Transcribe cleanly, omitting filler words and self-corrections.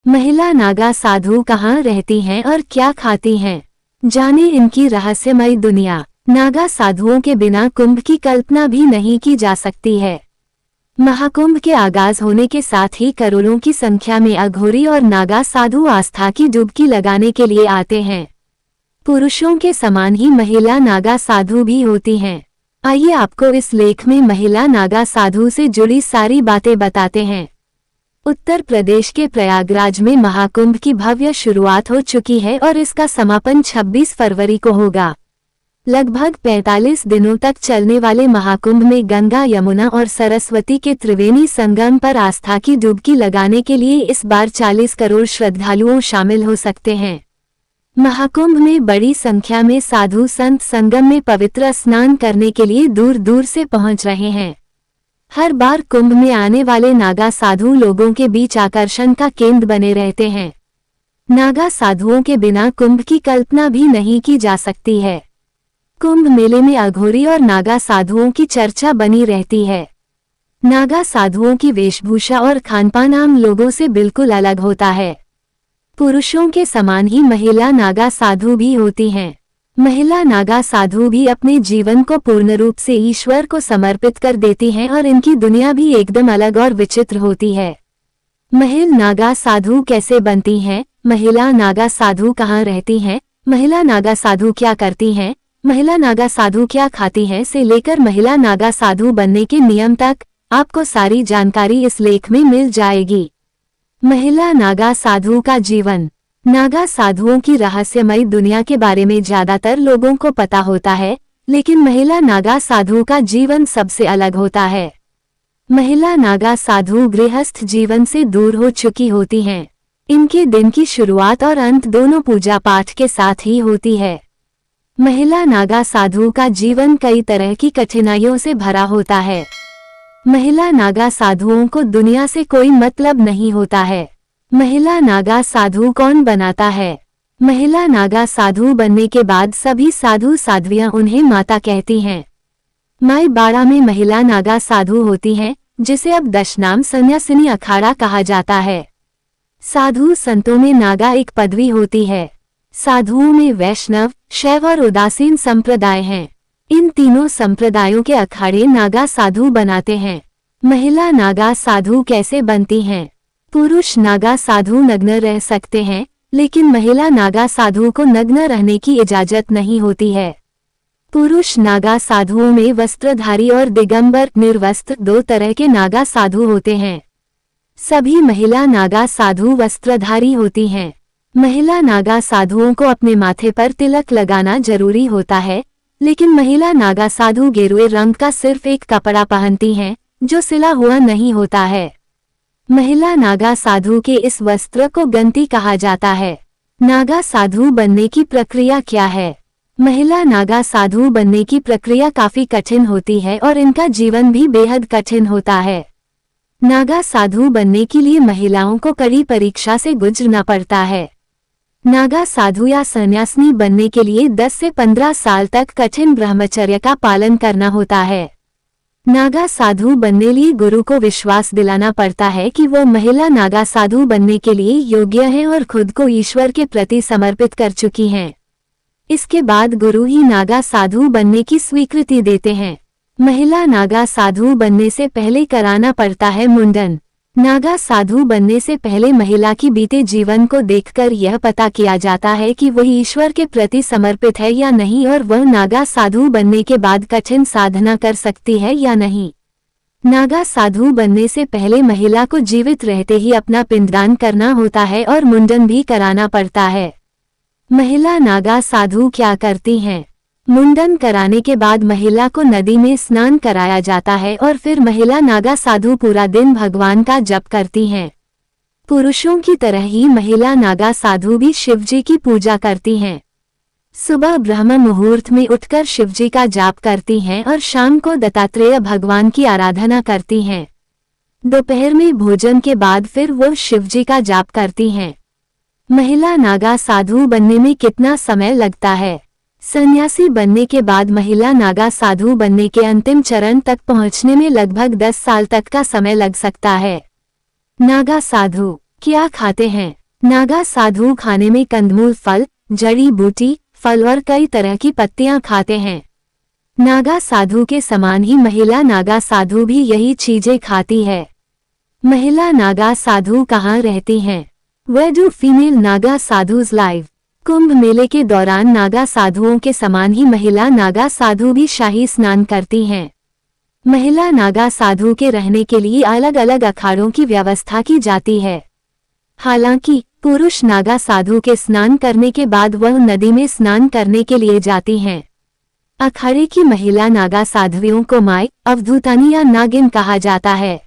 महिला नागा साधु कहाँ रहती हैं और क्या खाती हैं? जाने इनकी रहस्यमयी दुनिया। नागा साधुओं के बिना कुंभ की कल्पना भी नहीं की जा सकती है। महाकुंभ के आगाज होने के साथ ही करोड़ों की संख्या में अघोरी और नागा साधु आस्था की डुबकी लगाने के लिए आते हैं। पुरुषों के समान ही महिला नागा साधु भी होती हैं। आइए आपको इस लेख में महिला नागा साधु से जुड़ी सारी बातें बताते हैं। उत्तर प्रदेश के प्रयागराज में महाकुंभ की भव्य शुरुआत हो चुकी है और इसका समापन 26 फरवरी को होगा। लगभग 45 दिनों तक चलने वाले महाकुंभ में गंगा, यमुना और सरस्वती के त्रिवेणी संगम पर आस्था की डुबकी लगाने के लिए इस बार 40 करोड़ श्रद्धालुओं शामिल हो सकते हैं। महाकुंभ में बड़ी संख्या में साधु संत संगम में पवित्र स्नान करने के लिए दूर दूर से पहुंच रहे हैं। हर बार कुंभ में आने वाले नागा साधु लोगों के बीच आकर्षण का केंद्र बने रहते हैं। नागा साधुओं के बिना कुंभ की कल्पना भी नहीं की जा सकती है। कुंभ मेले में अघोरी और नागा साधुओं की चर्चा बनी रहती है। नागा साधुओं की वेशभूषा और खानपान आम लोगों से बिल्कुल अलग होता है। पुरुषों के समान ही महिला नागा साधु भी होती हैं। महिला नागा साधु भी अपने जीवन को पूर्ण रूप से ईश्वर को समर्पित कर देती हैं और इनकी दुनिया भी एकदम अलग और विचित्र होती है। महिला नागा साधु कैसे बनती हैं? महिला नागा साधु कहाँ रहती हैं? महिला नागा साधु क्या करती हैं? महिला नागा साधु क्या खाती हैं से लेकर महिला नागा साधु बनने के नियम तक आपको सारी जानकारी इस लेख में मिल जाएगी। महिला नागा साधु का जीवन। नागा साधुओं की रहस्यमयी दुनिया के बारे में ज्यादातर लोगों को पता होता है, लेकिन महिला नागा साधु का जीवन सबसे अलग होता है। महिला नागा साधु गृहस्थ जीवन से दूर हो चुकी होती हैं। इनके दिन की शुरुआत और अंत दोनों पूजा पाठ के साथ ही होती है। महिला नागा साधु का जीवन कई तरह की कठिनाइयों से भरा होता है। महिला नागा साधुओं को दुनिया से कोई मतलब नहीं होता है। महिला नागा साधु कौन बनाता है? महिला नागा साधु बनने के बाद सभी साधु साध्वियां उन्हें माता कहती हैं। माई बाड़ा में महिला नागा साधु होती हैं, जिसे अब दशनाम सन्यासिनी अखाड़ा कहा जाता है। साधु संतों में नागा एक पदवी होती है। साधुओं में वैष्णव, शैव और उदासीन संप्रदाय हैं। इन तीनों संप्रदायों के अखाड़े नागा साधु बनाते हैं। महिला नागा साधु कैसे बनती हैं? पुरुष नागा साधु नग्न रह सकते हैं, लेकिन महिला नागा साधु को नग्न रहने की इजाजत नहीं होती है। पुरुष नागा साधुओं में वस्त्रधारी और दिगंबर निर्वस्त्र दो तरह के नागा साधु होते हैं। सभी महिला नागा साधु वस्त्रधारी होती हैं। महिला नागा साधुओं को अपने माथे पर तिलक लगाना जरूरी होता है, लेकिन महिला नागा साधु गेरुए रंग का सिर्फ एक कपड़ा पहनती हैं, जो सिला हुआ नहीं होता है। महिला नागा साधु के इस वस्त्र को गंती कहा जाता है। नागा साधु बनने की प्रक्रिया क्या है? महिला नागा साधु बनने की प्रक्रिया काफी कठिन होती है और इनका जीवन भी बेहद कठिन होता है। नागा साधु बनने के लिए महिलाओं को कड़ी परीक्षा से गुजरना पड़ता है। नागा साधु या सन्यासिनी बनने के लिए 10 से 15 साल तक कठिन ब्रह्मचर्य का पालन करना होता है। नागा साधु बनने लिए गुरु को विश्वास दिलाना पड़ता है कि वो महिला नागा साधु बनने के लिए योग्य हैं और खुद को ईश्वर के प्रति समर्पित कर चुकी हैं। इसके बाद गुरु ही नागा साधु बनने की स्वीकृति देते हैं। महिला नागा साधु बनने से पहले कराना पड़ता है मुंडन। नागा साधु बनने से पहले महिला की बीते जीवन को देखकर यह पता किया जाता है कि वह ईश्वर के प्रति समर्पित है या नहीं और वह नागा साधु बनने के बाद कठिन साधना कर सकती है या नहीं। नागा साधु बनने से पहले महिला को जीवित रहते ही अपना पिंडदान करना होता है और मुंडन भी कराना पड़ता है। महिला नागा साधु क्या करती हैं? मुंडन कराने के बाद महिला को नदी में स्नान कराया जाता है और फिर महिला नागा साधु पूरा दिन भगवान का जप करती हैं। पुरुषों की तरह ही महिला नागा साधु भी शिवजी की पूजा करती हैं। सुबह ब्रह्म मुहूर्त में उठकर शिवजी का जाप करती हैं और शाम को दत्तात्रेय भगवान की आराधना करती हैं। दोपहर में भोजन के बाद फिर वो शिवजी का जाप करती हैं। महिला नागा साधु बनने में कितना समय लगता है? सन्यासी बनने के बाद महिला नागा साधु बनने के अंतिम चरण तक पहुंचने में लगभग 10 साल तक का समय लग सकता है। नागा साधु क्या खाते हैं? नागा साधु खाने में कंदमूल, फल, जड़ी बूटी, फल और कई तरह की पत्तियां खाते हैं। नागा साधु के समान ही महिला नागा साधु भी यही चीजें खाती है। महिला नागा साधु कहाँ रहती हैं? Where do female Naga sadhus live? कुंभ मेले के दौरान नागा साधुओं के समान ही महिला नागा साधु भी शाही स्नान करती हैं। महिला नागा साधु के रहने के लिए अलग अलग अखाड़ों की व्यवस्था की जाती है। हालांकि पुरुष नागा साधु के स्नान करने के बाद वह नदी में स्नान करने के लिए जाती हैं। अखाड़े की महिला नागा साध्वियों को माई, अवधूतानी या नागिन कहा जाता है।